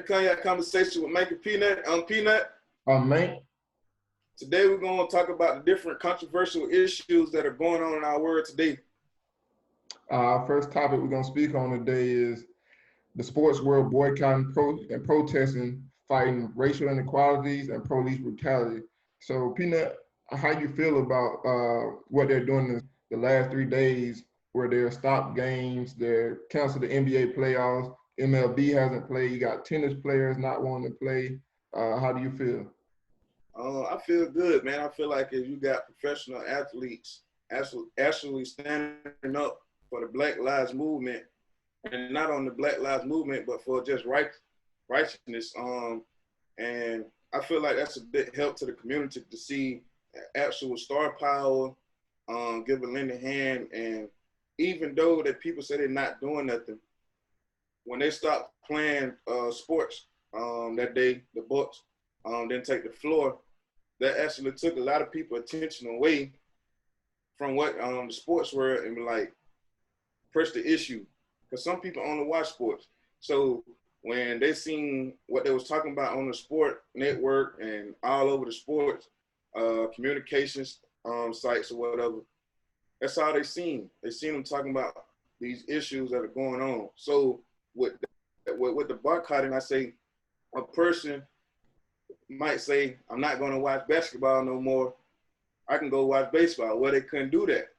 Cognac Conversation with Mank and Peanut. I'm Peanut. Mank. Today we're going to talk about the different controversial issues that are going on in our world today. Our first topic we're going to speak on today is the sports world boycotting and protesting, fighting racial inequalities and police brutality. So, Peanut, how you feel about what they're doing the last 3 days, where they're stopped games, they're canceled the NBA playoffs, MLB hasn't played, you got tennis players not wanting to play. How do you feel? I feel good, man. I feel like if you got professional athletes actually standing up for the Black Lives Movement, and not on the Black Lives Movement, but for just righteousness. And I feel like that's a big help to the community to see actual star power, give a lending hand. And even though that people say they're not doing nothing, when they stopped playing sports that day, the Bucks didn't take the floor, that actually took a lot of people attention away from what the sports were and like press the issue. Because some people only watch sports. So when they seen what they was talking about on the sport network and all over the sports communications sites or whatever, that's all they seen. They seen them talking about these issues that are going on. So with the boycotting, I say a person might say, I'm not going to watch basketball no more. I can go watch baseball. Well, they couldn't do that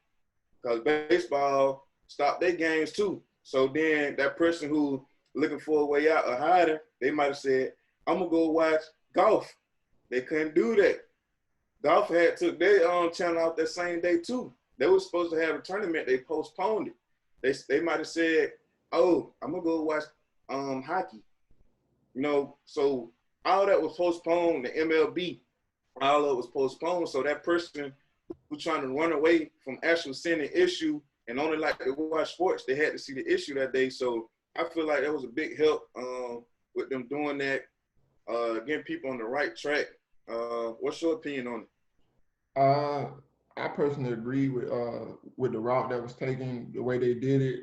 because baseball stopped their games too. So then that person who looking for a way out or hiding, they might have said, I'm going to go watch golf. They couldn't do that. Golf had took their channel out that same day too. They were supposed to have a tournament. They postponed it. They might have said, oh, I'm going to go watch hockey. You know, so all that was postponed, the MLB, all of it was postponed. So that person who trying to run away from actually seeing the issue and only like to watch sports, they had to see the issue that day. So I feel like that was a big help with them doing that, getting people on the right track. What's your opinion on it? I personally agree with the route that was taken, the way they did it,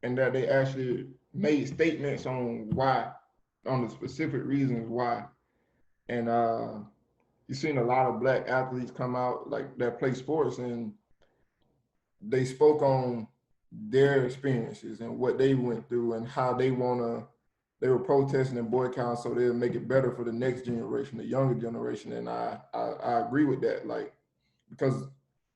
and that they actually made statements on why, on the specific reasons why. And you've seen a lot of Black athletes come out like that play sports, and they spoke on their experiences and what they went through and how they were protesting and boycotting so they'll make it better for the next generation, the younger generation. And I agree with that, like, because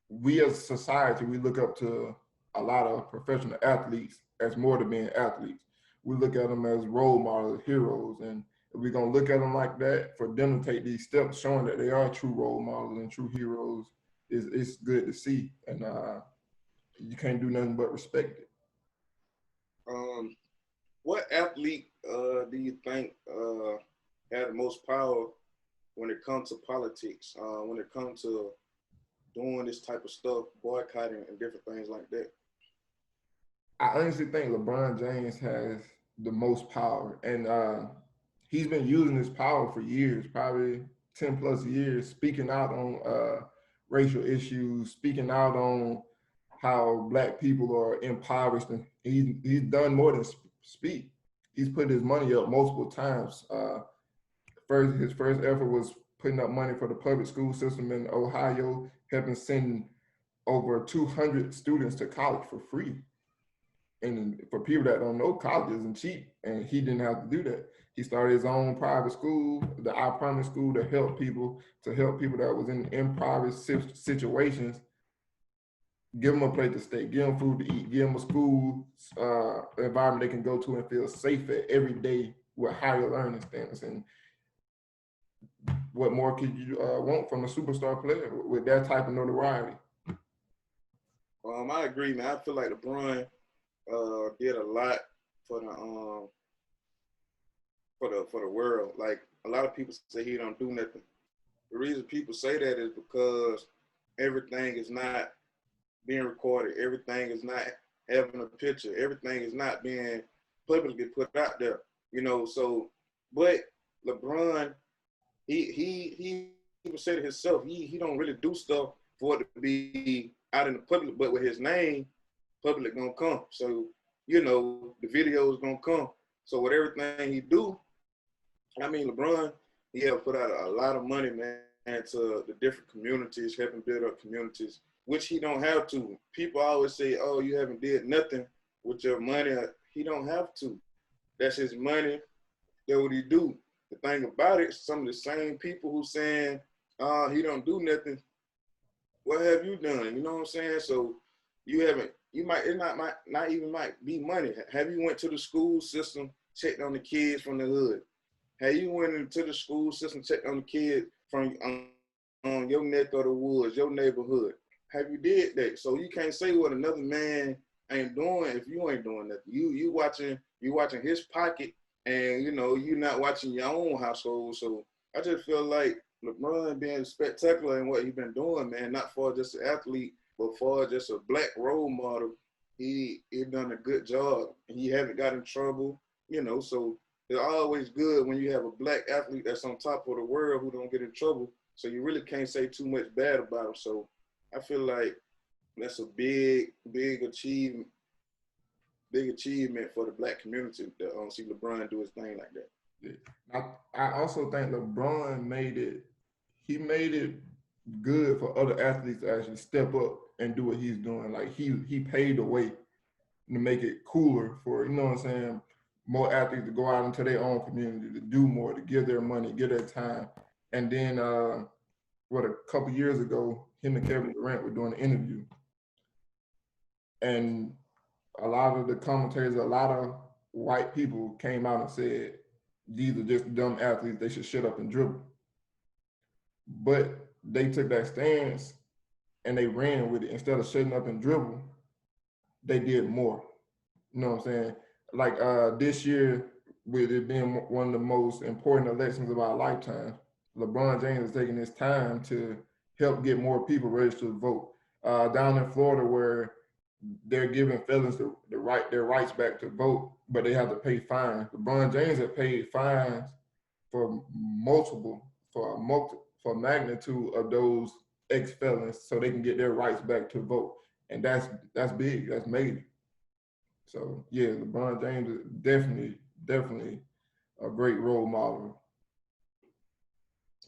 we as a society, we look up to a lot of professional athletes as more than being athletes. We look at them as role models, heroes, and if we're gonna look at them like that, for them to take these steps showing that they are true role models and true heroes, it's good to see. And you can't do nothing but respect it. what athlete do you think had the most power when it comes to politics, when it comes to doing this type of stuff, boycotting and different things like that? I honestly think LeBron James has the most power, and he's been using his power for years, probably 10 plus years, speaking out on racial issues, speaking out on how Black people are impoverished. And he's done more than speak. He's put his money up multiple times. His first effort was putting up money for the public school system in Ohio, helping send over 200 students to college for free. And for people that don't know, college isn't cheap, and he didn't have to do that. He started his own private school, the I Promise School, to help people that was in impoverished situations, give them a place to stay, give them food to eat, give them a school environment they can go to and feel safe at every day with higher learning standards. And what more could you want from a superstar player with that type of notoriety? I agree, man. I feel like LeBron did a lot for the world. Like, a lot of people say he don't do nothing. The reason people say that is because everything is not being recorded. Everything is not having a picture. Everything is not being publicly put out there. You know, so, but LeBron, he said it himself. He don't really do stuff for it to be out in the public, but with his name, public gonna come. So, you know, the video is gonna come. So with everything he do, I mean, LeBron, he have put out a lot of money, man, to the different communities, helping build up communities, which he don't have to. People always say, "Oh, you haven't did nothing with your money." He don't have to. That's his money. That's what he do. The thing about it, some of the same people who saying, he don't do nothing. What have you done? You know what I'm saying? So you haven't. You might it not might not even might be money. Have you went to the school system, checked on the kids from the hood? Have you went into the school system, checked on the kids from your neck of the woods, your neighborhood? Have you did that? So you can't say what another man ain't doing if you ain't doing nothing. You watching his pocket, and you not watching your own household. So I just feel like LeBron being spectacular in what he been doing, man. Not for just an athlete, but for just a black role model. He done a good job. He haven't got in trouble, So it's always good when you have a black athlete that's on top of the world who don't get in trouble. So you really can't say too much bad about him. So I feel like that's a big achievement for the black community to see LeBron do his thing like that. Yeah. I also think LeBron he made it good for other athletes to actually step up and do what he's doing. Like he paved the way to make it cooler for, you know what I'm saying, more athletes to go out into their own community, to do more, to give their money, give their time. And then a couple years ago, him and Kevin Durant were doing an interview. And a lot of the commentators, a lot of white people came out and said, these are just dumb athletes, they should shut up and dribble. But they took that stance and they ran with it. Instead of shutting up and dribble, they did more. You know what I'm saying? Like this year, with it being one of the most important elections of our lifetime, LeBron James is taking his time to help get more people registered to vote. Down in Florida, where they're giving felons their rights back to vote, but they have to pay fines. LeBron James had paid fines for for magnitude of those ex felons, so they can get their rights back to vote, and that's big. That's major. So yeah, LeBron James is definitely a great role model.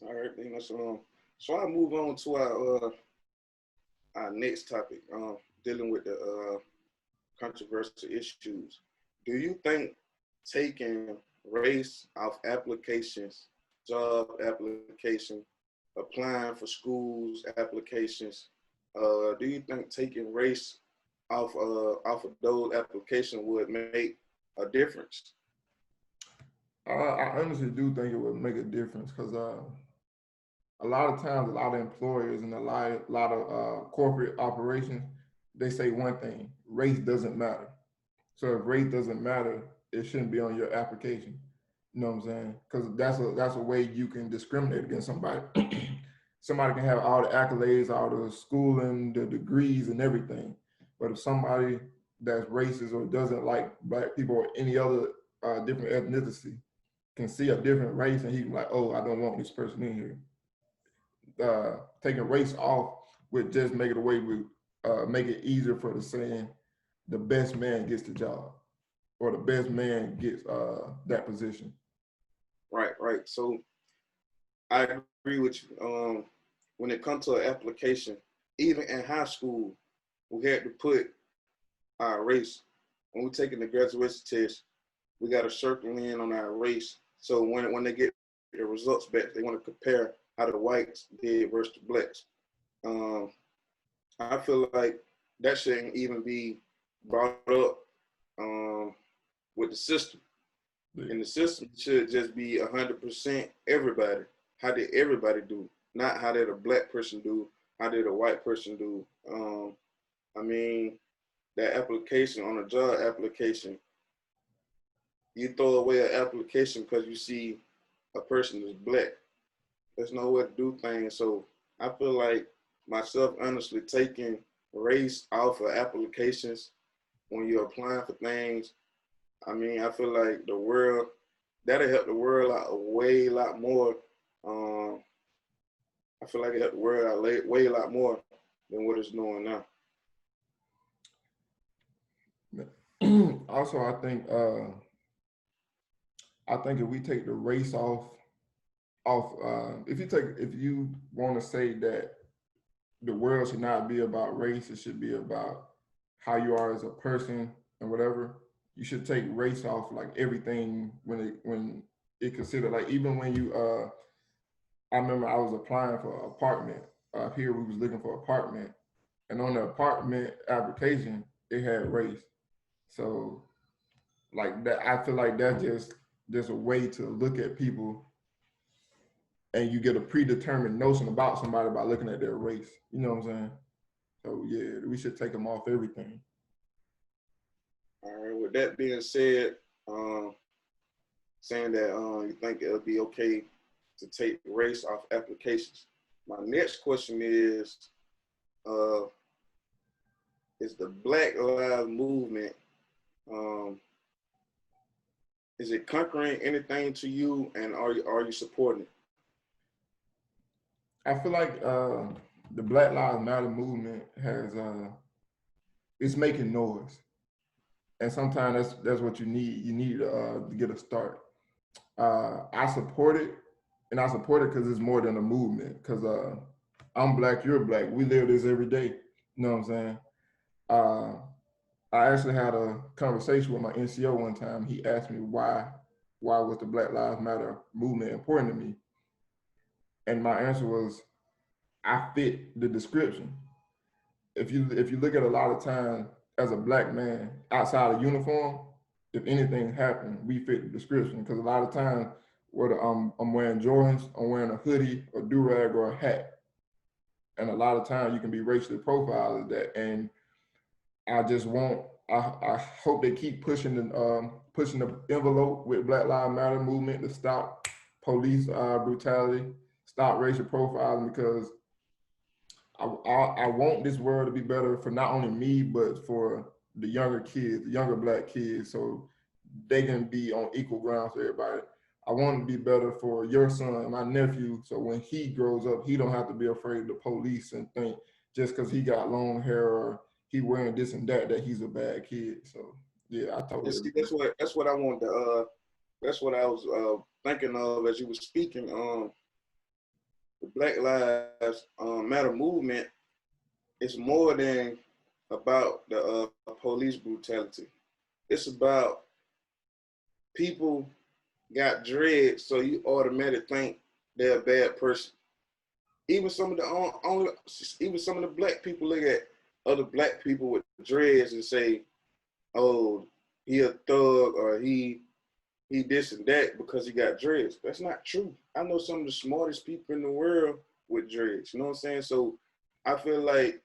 All right, then so I move on to our next topic, dealing with the controversial issues. Do you think taking race off applications, job application, applying for schools applications, do you think taking race off of those applications would make a difference? I honestly do think it would make a difference because a lot of times, a lot of employers and a lot of corporate operations, they say one thing: race doesn't matter. So if race doesn't matter, it shouldn't be on your application. You know what I'm saying? Because that's a way you can discriminate against somebody. Somebody can have all the accolades, all the schooling, the degrees, and everything, but if somebody that's racist or doesn't like black people or any other different ethnicity can see a different race and he's like, oh, I don't want this person in here. Taking race off would just make it a way we make it easier for the saying the best man gets the job or the best man gets that position. Right, right. So I agree with you. When it comes to an application, even in high school, we had to put our race. When we're taking the graduation test, we got to circle in on our race. So when they get the results back, they want to compare how the whites did versus the blacks. Um, I feel like that shouldn't even be brought up with the system. And the system should just be 100% everybody. How did everybody do? Not how did a black person do? How did a white person do? I mean, that application on a job application, you throw away an application because you see a person is black. There's no way to do things. So I feel like myself, honestly, taking race off of applications when you're applying for things, I mean, I feel like that'll help the world out a way lot more. Um, I feel like it helped the world out way a lot more than what it's doing now. Also, I think I think if we take the race off, if you want to say that the world should not be about race, it should be about how you are as a person and whatever. You should take race off like everything when it considered like even when you I remember I was applying for an apartment. Here we was looking for an apartment, and on the apartment application it had race. So like that, I feel like that's just a way to look at people, and you get a predetermined notion about somebody by looking at their race. You know what I'm saying? So yeah, we should take them off everything. All right. With that being said, saying that you think it'll be okay to take race off applications. My next question uh, is the Black Lives Movement, um, is it conquering anything to you, and are you supporting it? I feel like the Black Lives Matter movement has it's making noise, and sometimes that's what you need. You need to get a start. I support it, and I support it because it's more than a movement. Because I'm black, you're black. We live this every day. You know what I'm saying? Uh, I actually had a conversation with my NCO one time. He asked me why was the Black Lives Matter movement important to me, and my answer was I fit the description. If you look at a lot of times as a black man outside of uniform, if anything happened, we fit the description because a lot of times whether I'm wearing Jordans, I'm wearing a hoodie, a do rag, or a hat, and a lot of times you can be racially profiled as that. And I just want I hope they keep pushing the envelope with Black Lives Matter movement to stop police brutality, stop racial profiling because I want this world to be better for not only me but for the younger kids, the younger black kids, so they can be on equal grounds with everybody. I want to be better for your son, my nephew, so when he grows up, he don't have to be afraid of the police and think just because he got long hair or he wearing this and that he's a bad kid. So yeah, I And totally see, agree. that's what I wanted to. That's what I was thinking of as you were speaking. The Black Lives Matter movement is more than about the police brutality. It's about people got dreads, so you automatically think they're a bad person. Even some of the only, even some of the black people look at other black people with dreads and say, "Oh, he a thug," or he this and that because he got dreads. That's not true. I know some of the smartest people in the world with dreads. You know what I'm saying? So I feel like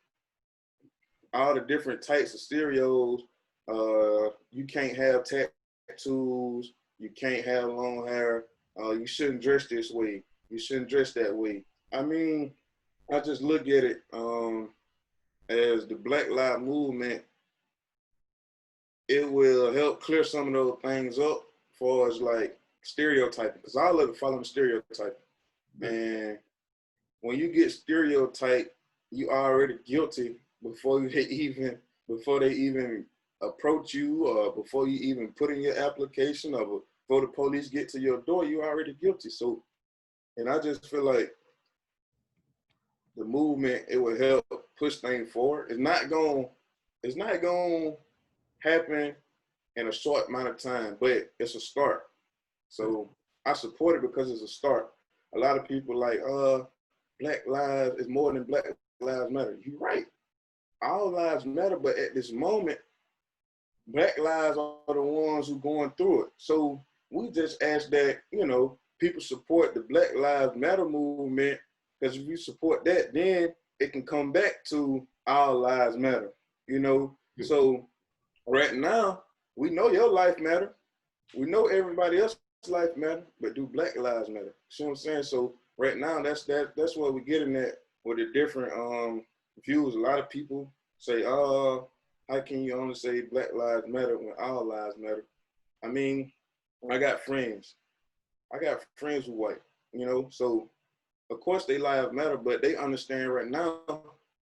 all the different types of stereos, you can't have tattoos, you can't have long hair, you shouldn't dress this way, you shouldn't dress that way. I mean, I just look at it as the Black Lives Movement. It will help clear some of those things up for as like stereotyping, because I love following stereotyping. And when you get stereotyped, you already guilty before they even approach you or before you even put in your application or before the police get to your door, you already guilty. So, and I just feel like the movement, it will help push things forward. It's not going to happen in a short amount of time, but it's a start. So I support it because it's a start. A lot of people like, Black lives is more than Black Lives Matter. You're right. All lives matter, but at this moment, Black lives are the ones who going through it. So we just ask that, people support the Black Lives Matter movement, because if you support that, then it can come back to all lives matter, you know? So right now, we know your life matter. We know everybody else's life matter, but do Black lives matter? See what I'm saying? So right now, that's what we're getting at with the different views. A lot of people say, how can you only say Black lives matter when all lives matter? I mean, I got friends. I got friends who white, so of course they lives matter, but they understand right now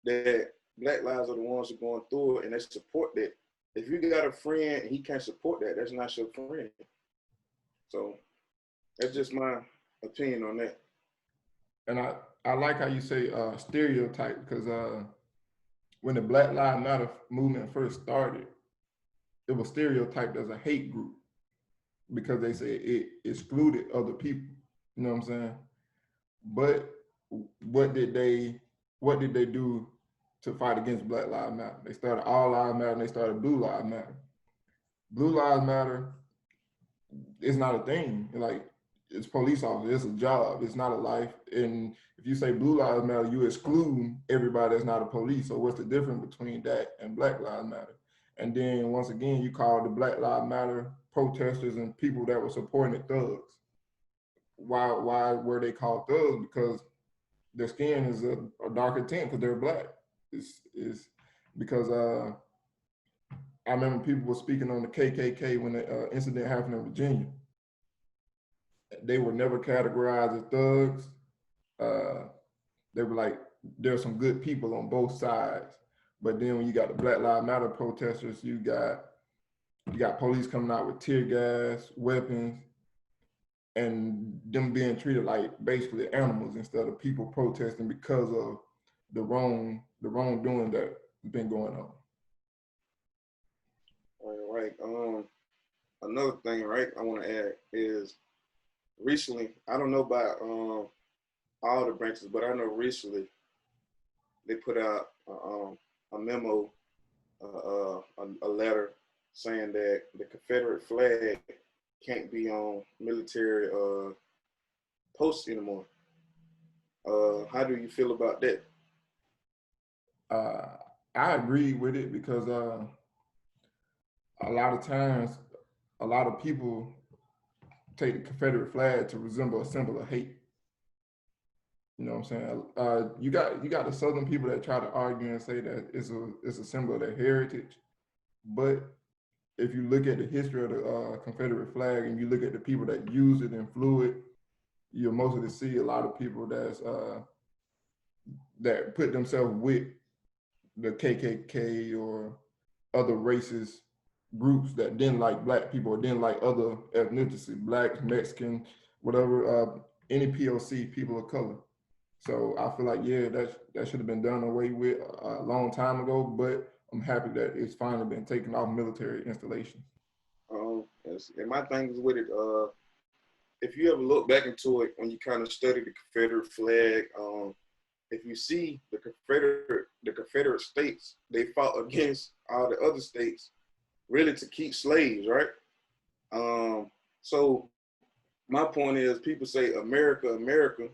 that Black lives are the ones who are going through it and they support that. If you got a friend and he can't support that, that's not your friend. So That's just my opinion on that. And I like how you say stereotype because when the Black Lives Matter movement first started, it was stereotyped as a hate group because they say it excluded other people. You know what I'm saying? But what did they what did they do to fight against Black Lives Matter? They started All Lives Matter and they started Blue Lives Matter. Blue Lives Matter is not a thing. Like it's police officer, it's a job, it's not a life. And if you say Blue Lives Matter, you exclude everybody that's not a police. So what's the difference between that and Black Lives Matter? And then once again, you call the Black Lives Matter protesters and people that were supporting the thugs. Why were they called thugs? Because their skin is a darker tint because they're black. It's because I remember people were speaking on the KKK when the incident happened in Virginia. They were never categorized as thugs. Uh, they were like, there's some good people on both sides. But then when you got the Black Lives Matter protesters, you got police coming out with tear gas, weapons, and them being treated like basically animals instead of people protesting because of the wrongdoing that's been going on. All right. Another thing, right? I want to add is recently. I don't know about all the branches, but I know recently they put out a memo, a letter saying that the Confederate flag can't be on military posts anymore. How do you feel about that? Uh, I agree with it because a lot of times, a lot of people take the Confederate flag to resemble a symbol of hate. You know what I'm saying? You got the Southern people that try to argue and say that it's a symbol of their heritage, but if you look at the history of the Confederate flag and you look at the people that use it and flew it, you'll mostly see a lot of people that put themselves with the KKK or other racist groups that didn't like black people or didn't like other ethnicity, blacks, Mexican, whatever, any POC, people of color. So I feel like yeah, that should have been done away with a long time ago. But I'm happy that it's finally been taken off military installations. And my thing is with it. If you ever look back into it when you kind of study the Confederate flag, if you see the Confederate states, they fought against all the other states really to keep slaves, right? So my point is, people say America, America,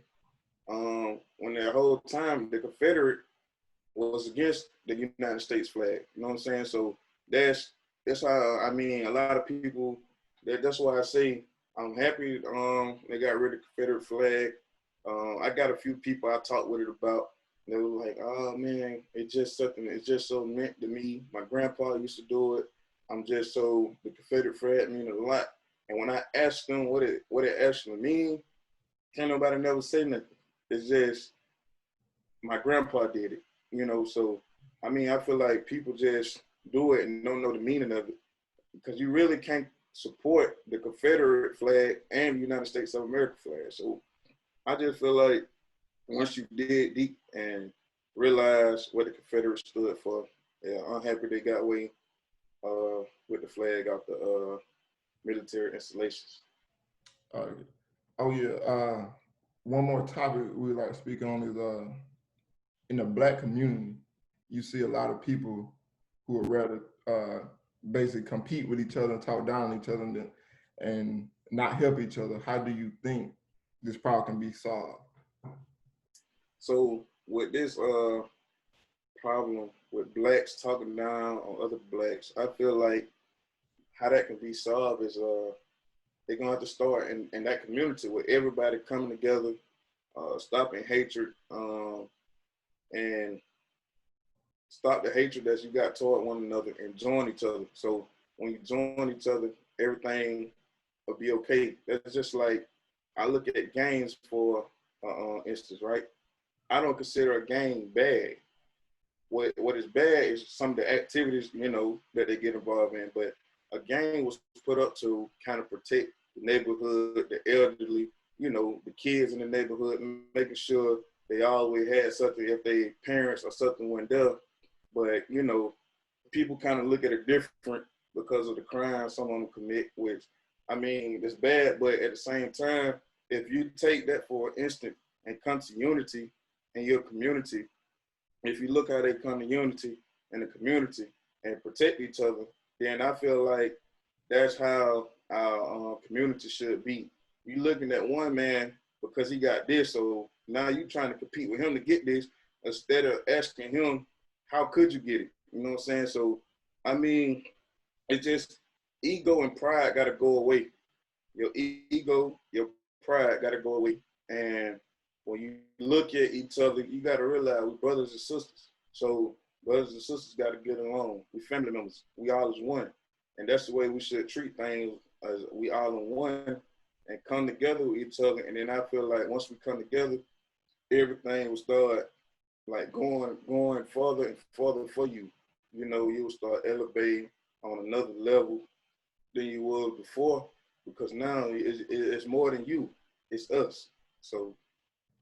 when the whole time the Confederate was against the United States flag. You know what I'm saying? So that's that's how I mean a lot of people. That's why I say I'm happy they got rid of the Confederate flag. I got a few people I talked with it about. They were like, "Oh man, it's just something. It's just so meant to me. My grandpa used to do it. I'm just so the Confederate flag mean a lot." And when I asked them what it actually mean, can't nobody never say nothing. It's just my grandpa did it, So I mean, I feel like people just do it and don't know the meaning of it because you really can't support the Confederate flag and the United States of America flag. So I just feel like once you dig deep and realize what the Confederates stood for, yeah, I'm happy they got away with the flag off the military installations. Uh, oh yeah. One more topic we like to speak on is in the black community, you see a lot of people who would rather basically compete with each other and talk down on each other and not help each other. How do you think this problem can be solved? So with this problem with blacks talking down on other blacks, I feel like how that can be solved is they're gonna have to start in that community with everybody coming together, stopping hatred, and stop the hatred that you got toward one another and join each other. So when you join each other, everything will be okay. That's just like I look at games for instance, right? I don't consider a game bad. What is bad is some of the activities that they get involved in. But a game was put up to kind of protect the neighborhood, the elderly, you know, the kids in the neighborhood, making sure they always had something if their parents or something went there. But, you know, people kind of look at it different because of the crime someone will commit, which, I mean, it's bad, but at the same time, if you take that for an instant and come to unity in your community, if you look how they come to unity in the community and protect each other, then I feel like that's how our community should be. You looking at one man because he got this, so now you trying to compete with him to get this instead of asking him, how could you get it? You know what I'm saying? So, I mean, it's just ego and pride got to go away. Your ego, your pride got to go away. And when you look at each other, you got to realize we're brothers and sisters. So brothers and sisters got to get along. We family members. We all is one. And that's the way we should treat things, as we all in one and come together with each other. And then I feel like once we come together, everything will start like going further and further for you. You know, you will start elevating on another level than you was before, because now it's more than you, it's us. So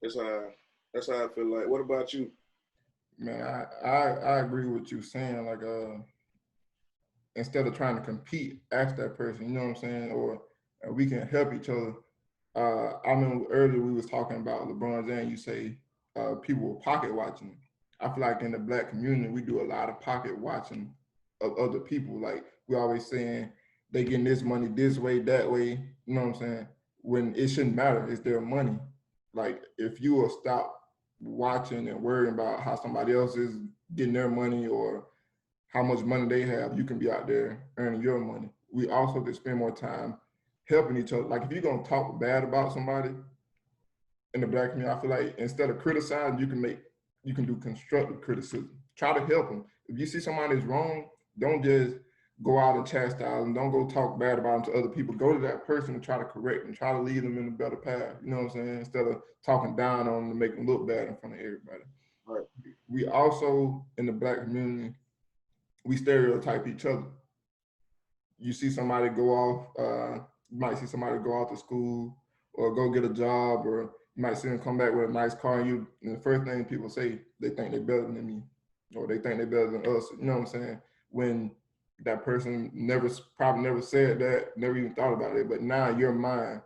that's how I feel like. What about you? Man, I agree with you saying, like, instead of trying to compete, ask that person, you know what I'm saying? Or we can help each other. I remember earlier we was talking about LeBron James. You say people were pocket watching. I feel like in the black community we do a lot of pocket watching of other people. Like we always saying they getting this money this way, that way. You know what I'm saying? When it shouldn't matter, it's their money. Like if you will stop watching and worrying about how somebody else is getting their money or how much money they have, you can be out there earning your money. We also could spend more time helping each other. Like if you're gonna talk bad about somebody in the black community, I feel like instead of criticizing, you can do constructive criticism. Try to help them. If you see somebody's wrong, don't just go out and chastise them. Don't go talk bad about them to other people. Go to that person and try to correct them. Try to lead them in a better path. You know what I'm saying? Instead of talking down on them to make them look bad in front of everybody. Right. We also in the black community, we stereotype each other. You see somebody go off, you might see somebody go off to school or go get a job, or you might see them come back with a nice car, and the first thing people say, they think they're better than me, or they think they're better than us. You know what I'm saying? When that person probably never said that, never even thought about it, but now in your mind,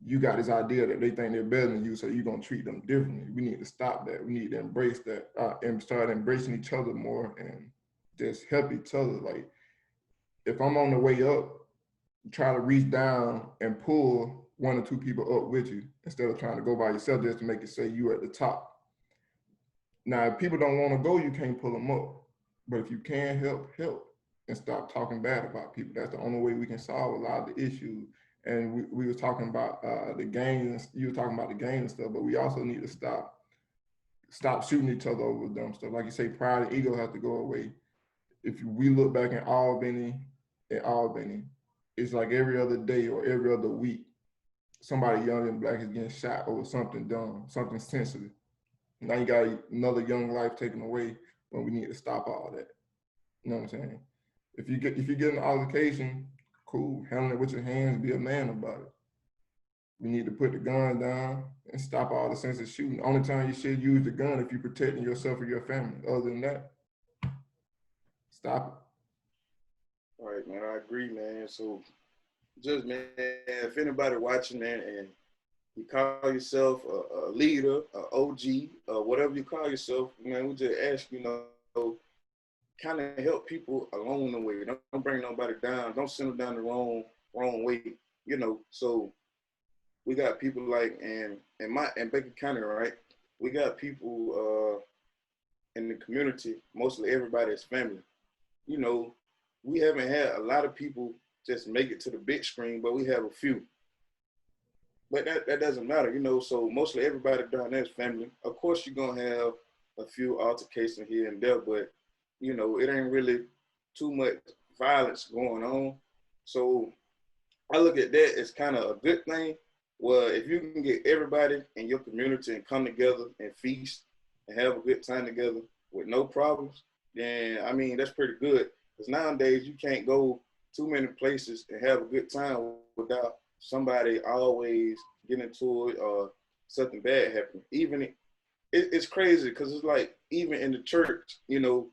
you got this idea that they think they're better than you, so you're gonna treat them differently. We need to stop that. We need to embrace that and start embracing each other more and just help each other. Like if I'm on the way up, try to reach down and pull one or two people up with you instead of trying to go by yourself just to make it say you at the top. Now, if people don't want to go, you can't pull them up. But if you can help, help and stop talking bad about people. That's the only way we can solve a lot of the issues. And we were talking about the games. You were talking about the game and stuff, but we also need to stop shooting each other over dumb stuff. Like you say, pride and ego have to go away. If we look back in Albany, it's like every other day or every other week, somebody young and black is getting shot over something dumb, something sensitive. Now you got another young life taken away when we need to stop all that. You know what I'm saying? If you get an altercation, cool, handle it with your hands, be a man about it. We need to put the gun down and stop all the senseless shooting. Only time you should use the gun if you're protecting yourself or your family. Other than that, stop All right, man. I agree, man. So just man, if anybody watching, man, and you call yourself a leader, a OG, whatever you call yourself, man, we just ask, you know, kind of help people along the way. Don't bring nobody down. Don't send them down the wrong way. You know, so we got people like in Baker County, right? We got people in the community. Mostly everybody is family. You know, we haven't had a lot of people just make it to the big screen, but we have a few. But that doesn't matter, you know. So mostly everybody down there is family. Of course, you're gonna have a few altercations here and there, but you know, it ain't really too much violence going on. So I look at that as kind of a good thing. Well, if you can get everybody in your community and come together and feast and have a good time together with no problems, then I mean that's pretty good. Because nowadays you can't go too many places and have a good time without somebody always get into it or something bad happen. Even it's crazy because it's like even in the church, you know,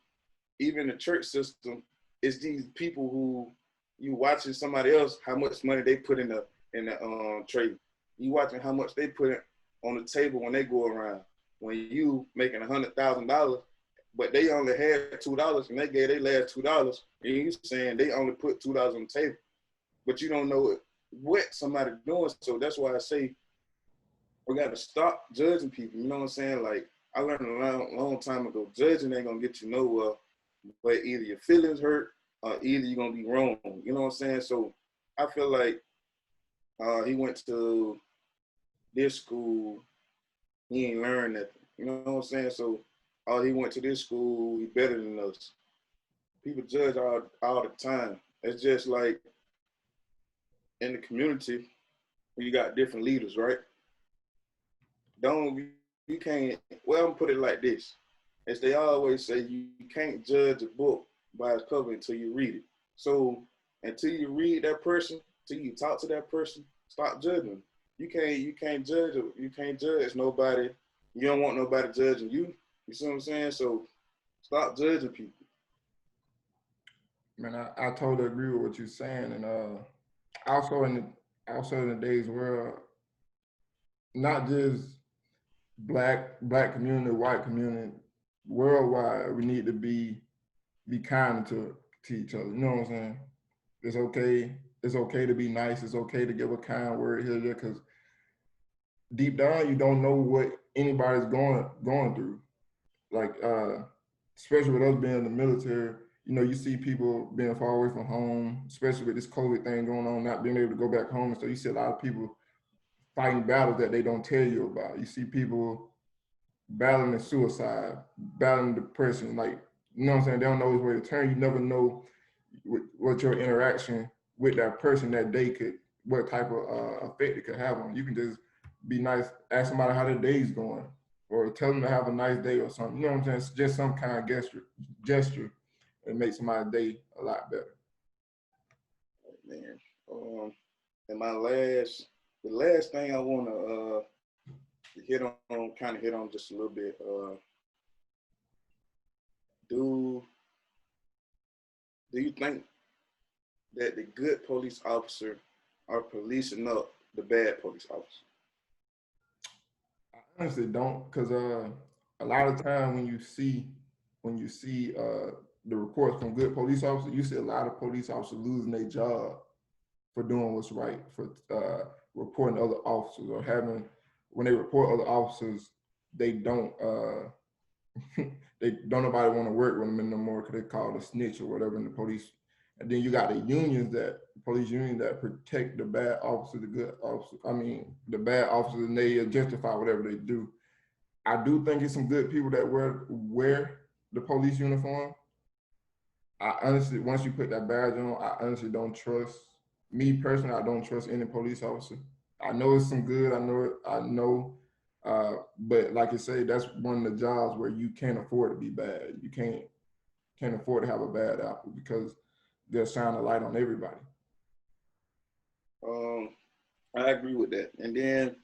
even the church system, it's these people who you watching somebody else how much money they put in the trade. You watching how much they put on the table when they go around. When you making $100,000, but they only had $2 and they gave their last $2, and you saying they only put $2 on the table, but you don't know what somebody doing. So that's why I say we got to stop judging people. You know what I'm saying? Like I learned a long time ago, judging ain't gonna get you nowhere. But either your feelings hurt or either you're gonna be wrong. You know what I'm saying? So I feel like he went to this school, he ain't learned nothing. You know what I'm saying? So he went to this school, he better than us. People judge all the time. It's just like in the community, you got different leaders, right? You can't, well, I'm put it like this. As they always say, you can't judge a book by its cover until you read it. So until you read that person, until you talk to that person, stop judging. You can't judge nobody. You don't want nobody judging you. You see what I'm saying? So stop judging people. Man, I totally agree with what you're saying, and also in the days where not just black community, white community, worldwide, we need to be kind to each other. You know what I'm saying? It's okay. It's okay to be nice. It's okay to give a kind word here, there, because deep down you don't know what anybody's going through. Like especially with us being in the military, you know, you see people being far away from home, especially with this COVID thing going on, not being able to go back home. So you see a lot of people fighting battles that they don't tell you about. You see people battling the suicide, battling depression, like, you know what I'm saying? They don't know which way to turn. You never know what your interaction with that person that day could, what type of effect it could have on you. Can just be nice, ask somebody how their day's going, or tell them to have a nice day or something. You know what I'm saying? It's just some kind of gesture and make somebody's day a lot better. Man, and the last thing I want to kind of hit on just a little bit. Do you think that the good police officer are policing up the bad police officer? I honestly don't, because a lot of time when you see the reports from good police officers, you see a lot of police officers losing their job for doing what's right, for reporting other officers, or having, when they report other officers, they don't they don't nobody want to work with them no more because they call it a snitch or whatever in the police. And then you got the police unions that protect the bad officers, the good officers. I mean, the bad officers, and they justify whatever they do. I do think it's some good people that wear the police uniform. I honestly, once you put that badge on, I honestly don't trust. Me personally, I don't trust any police officer. I know it's some good. I know. But like you say, that's one of the jobs where you can't afford to be bad. You can't afford to have a bad apple because they'll shine a light on everybody. Um, I agree with that. And then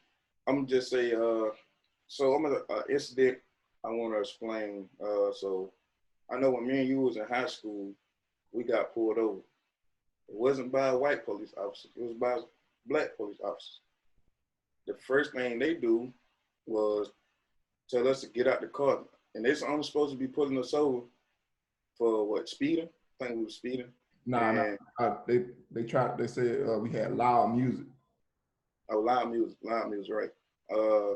I'm gonna just say, so I'm gonna incident I want to explain. So I know when me and you was in high school, we got pulled over. It wasn't by a white police officer. It was by black police officers. The first thing they do was tell us to get out the car, and they're only supposed to be pulling us over for what, speeding? I think we were speeding. Nah. And They tried. They said we had loud music. oh, loud music, right? Uh,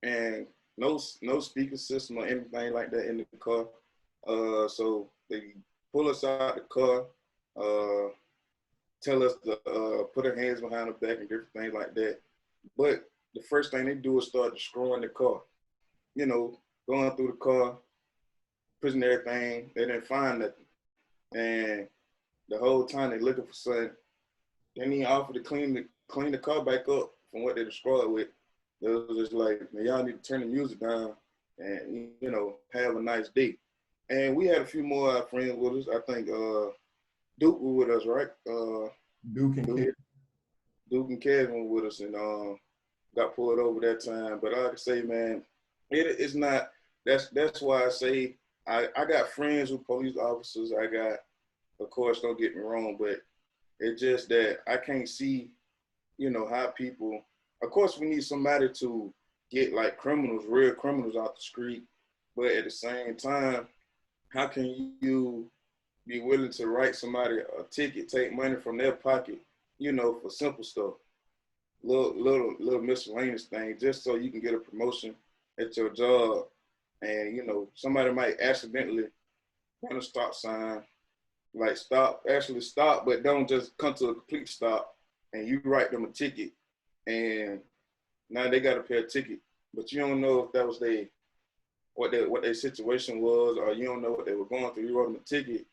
and no speaker system or anything like that in the car. So they pull us out the car, tell us to put our hands behind the back and different things like that. But the first thing they do is start destroying the car. You know, going through the car, pushing everything. They didn't find nothing, and the whole time they looking for something. They didn't even offer to clean the car back up from what they destroyed with. It was just like, man, y'all need to turn the music down and, you know, have a nice day. And we had a few more friends with us. I think Duke was with us, right? Duke and Duke. Kid. Duke and Kevin with us, and got pulled over that time. But like I say, man, it's not. That's why I say I got friends who police officers. I got, of course, don't get me wrong, but it's just that I can't see, how people. Of course, we need somebody to get like criminals, real criminals, out the street. But at the same time, how can you be willing to write somebody a ticket, take money from their pocket, for simple stuff, little miscellaneous things, just so you can get a promotion at your job, and somebody might accidentally run a stop sign, like actually stop, but don't just come to a complete stop, and you write them a ticket, and now they got to pay a ticket, but you don't know if that was what their situation was, or you don't know what they were going through. You wrote them a ticket.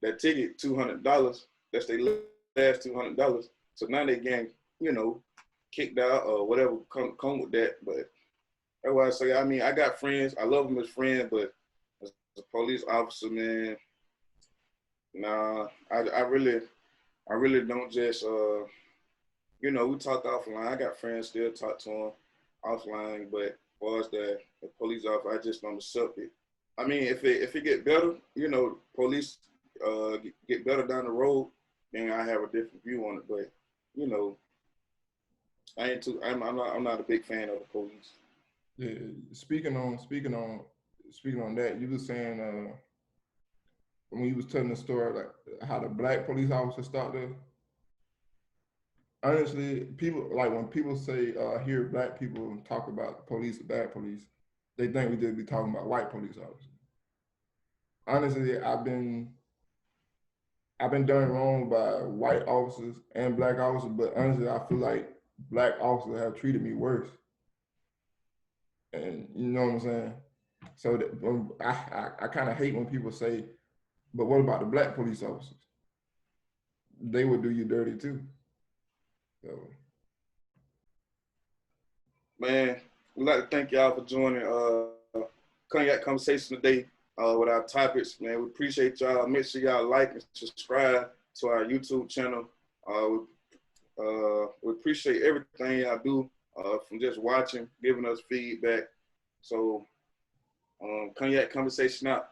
That ticket $200. That's their last $200. So now they getting kicked out or whatever come with that. But that's why I say, I mean, I got friends. I love them as friends, but as a police officer, man, nah, I really don't just we talk offline. I got friends still talk to them offline, but as far as the police officer, I just don't accept it. I mean, if it get better, police get better down the road, then I have a different view on it. But you know, I ain't too. I'm not a big fan of the police. Yeah, speaking on that, you were saying when you was telling the story like how the black police officer started. Honestly, people like when people say hear black people talk about the police or bad police, they think we just be talking about white police officers. Honestly, I've been done wrong by white officers and black officers, but honestly, I feel like black officers have treated me worse. And you know what I'm saying? So that when I kind of hate when people say, but what about the black police officers? They would do you dirty too. So Man, we'd like to thank y'all for joining Cognac Conversation today with our topics. Man, we appreciate y'all. Make sure y'all like and subscribe to our YouTube channel. We appreciate everything y'all do from just watching, giving us feedback. So, Cognac Conversation out.